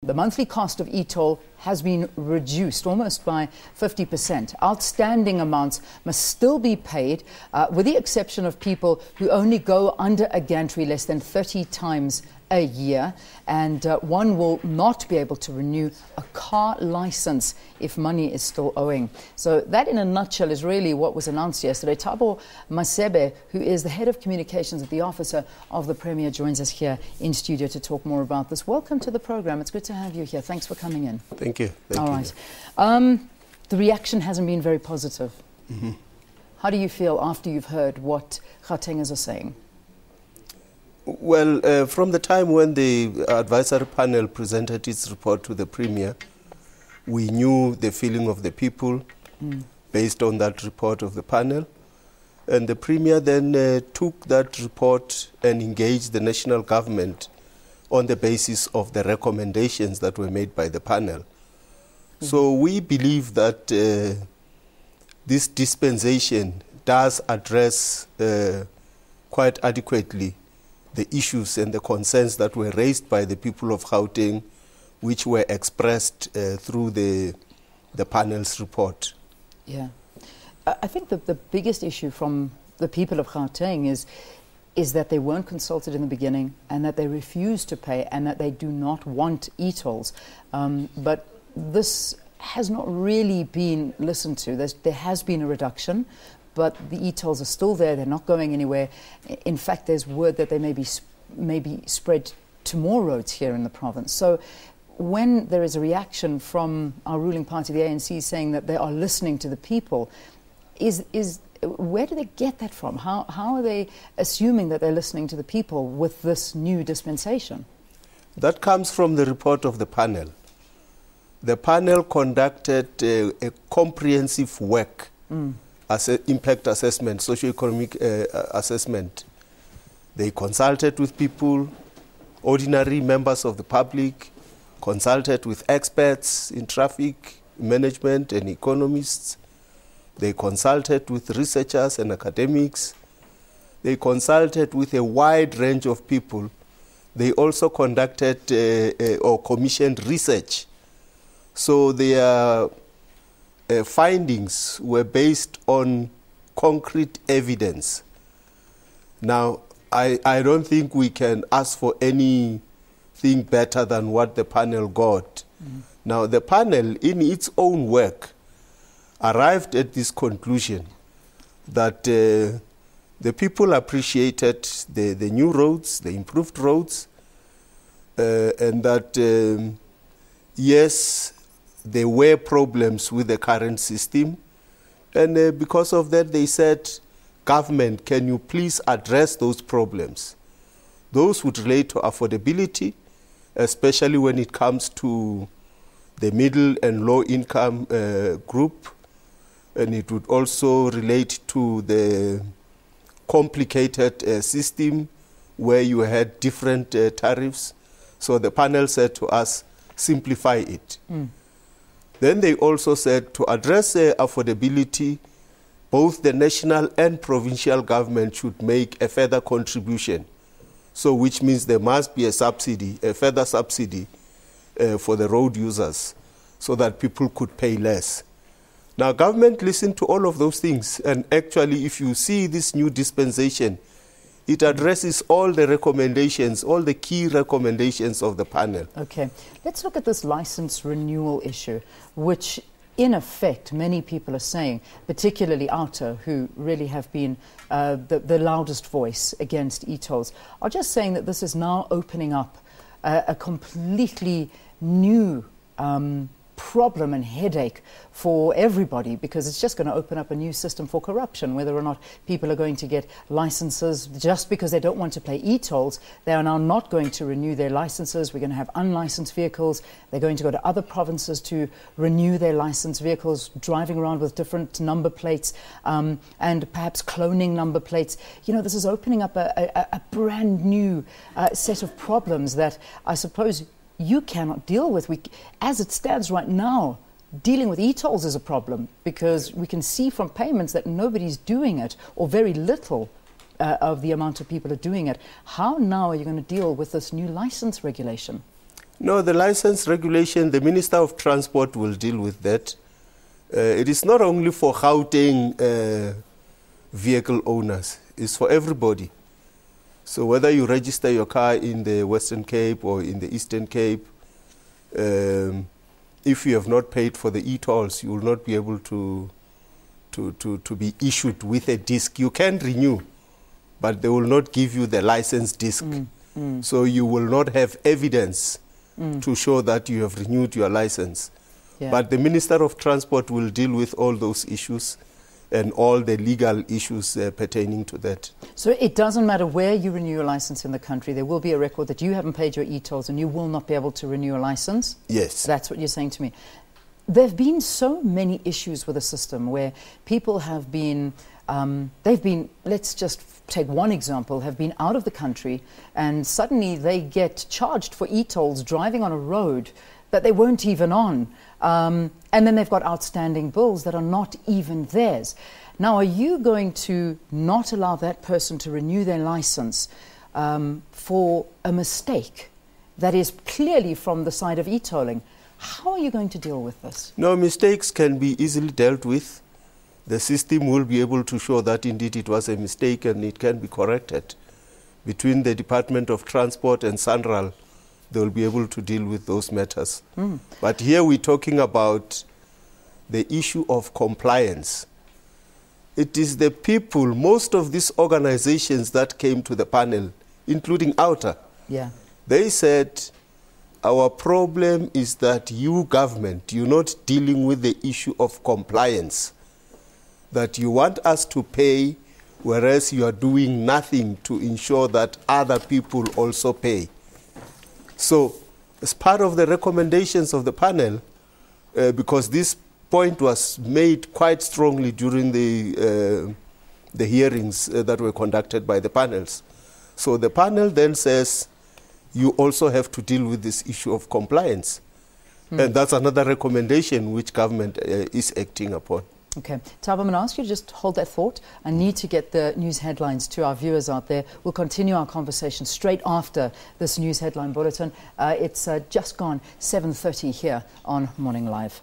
The monthly cost of e-toll has been reduced almost by 50%. Outstanding amounts must still be paid, with the exception of people who only go under a gantry less than 30 times a year, and one will not be able to renew a car license if money is still owing. So that in a nutshell is really what was announced yesterday. Thabo Masebe, who is the head of communications at the officer of the Premier, joins us here in studio to talk more about this. Welcome to the program. It's good to have you here. Thanks for coming in. Thank you. All right. The reaction hasn't been very positive. Mm-hmm. How do you feel after you've heard what Gautengers are saying? Well, from the time when the advisory panel presented its report to the Premier, we knew the feeling of the people based on that report of the panel. And the Premier then took that report and engaged the national government on the basis of the recommendations that were made by the panel. So we believe that this dispensation does address quite adequately the issues and the concerns that were raised by the people of Gauteng, which were expressed through the panel's report. Yeah. I think that the biggest issue from the people of Gauteng is that they weren't consulted in the beginning, and that they refused to pay, and that they do not want e-tolls. But this has not really been listened to. There has been a reduction, but the e-tolls are still there. They're not going anywhere. In fact, there's word that they may be spread to more roads here in the province. So when there is a reaction from our ruling party, the ANC, saying that they are listening to the people, where do they get that from? How are they assuming that they're listening to the people with this new dispensation? That comes from the report of the panel. The panel conducted a comprehensive work as an impact assessment, socio-economic assessment. They consulted with people, ordinary members of the public, consulted with experts in traffic management and economists. They consulted with researchers and academics. They consulted with a wide range of people. They also conducted or commissioned research. So their findings were based on concrete evidence. Now, I don't think we can ask for anything better than what the panel got. Now, the panel, in its own work, arrived at this conclusion that the people appreciated the new roads, the improved roads, and that, yes, there were problems with the current system. And because of that, they said, government, can you please address those problems? Those would relate to affordability, especially when it comes to the middle and low income group. And it would also relate to the complicated system where you had different tariffs. So the panel said to us, simplify it. Then they also said to address affordability, both the national and provincial government should make a further contribution. So which means there must be a subsidy, a further subsidy for the road users so that people could pay less. Now, government listened to all of those things, and actually, if you see this new dispensation, it addresses all the recommendations, all the key recommendations of the panel. Okay. Let's look at this license renewal issue, which, in effect, many people are saying, particularly Auto, who really have been the loudest voice against e-tolls, are just saying that this is now opening up a completely new problem and headache for everybody, because it's just going to open up a new system for corruption. Whether or not people are going to get licenses just because they don't want to pay e-tolls, they are now not going to renew their licenses. We're going to have unlicensed vehicles. They're going to go to other provinces to renew their licensed vehicles, driving around with different number plates and perhaps cloning number plates. You know, this is opening up a brand new set of problems that I suppose you cannot deal with. As it stands right now, dealing with e-tolls is a problem, because we can see from payments that nobody's doing it, or very little of the amount of people are doing it. How now are you going to deal with this new license regulation? No, the license regulation, the Minister of Transport will deal with that. It is not only for Gauteng vehicle owners, it's for everybody. So whether you register your car in the Western Cape or in the Eastern Cape, if you have not paid for the e-tolls, you will not be able to be issued with a disc. You can renew, but they will not give you the license disc. So you will not have evidence to show that you have renewed your license. Yeah. But the Minister of Transport will deal with all those issues and all the legal issues pertaining to that. So it doesn't matter where you renew your license in the country, there will be a record that you haven't paid your e-tolls and you will not be able to renew your license? Yes. That's what you're saying to me. There have been so many issues with the system where people have been, let's just take one example, have been out of the country and suddenly they get charged for e-tolls driving on a road that they weren't even on. And then they've got outstanding bills that are not even theirs. Now, are you going to not allow that person to renew their license for a mistake that is clearly from the side of e-tolling? How are you going to deal with this? No, mistakes can be easily dealt with. The system will be able to show that indeed it was a mistake and it can be corrected. Between the Department of Transport and SANRAL, they will be able to deal with those matters. But here we're talking about the issue of compliance. It is the people, most of these organizations that came to the panel, including OUTA, they said, our problem is that you, government, you're not dealing with the issue of compliance. That you want us to pay, whereas you are doing nothing to ensure that other people also pay. So, as part of the recommendations of the panel, because this point was made quite strongly during the hearings that were conducted by the panels. So the panel then says, you also have to deal with this issue of compliance. And that's another recommendation which government is acting upon. Okay. Thabo, I'm going to ask you to just hold that thought. I need to get the news headlines to our viewers out there. We'll continue our conversation straight after this news headline bulletin. It's just gone 7:30 here on Morning Live.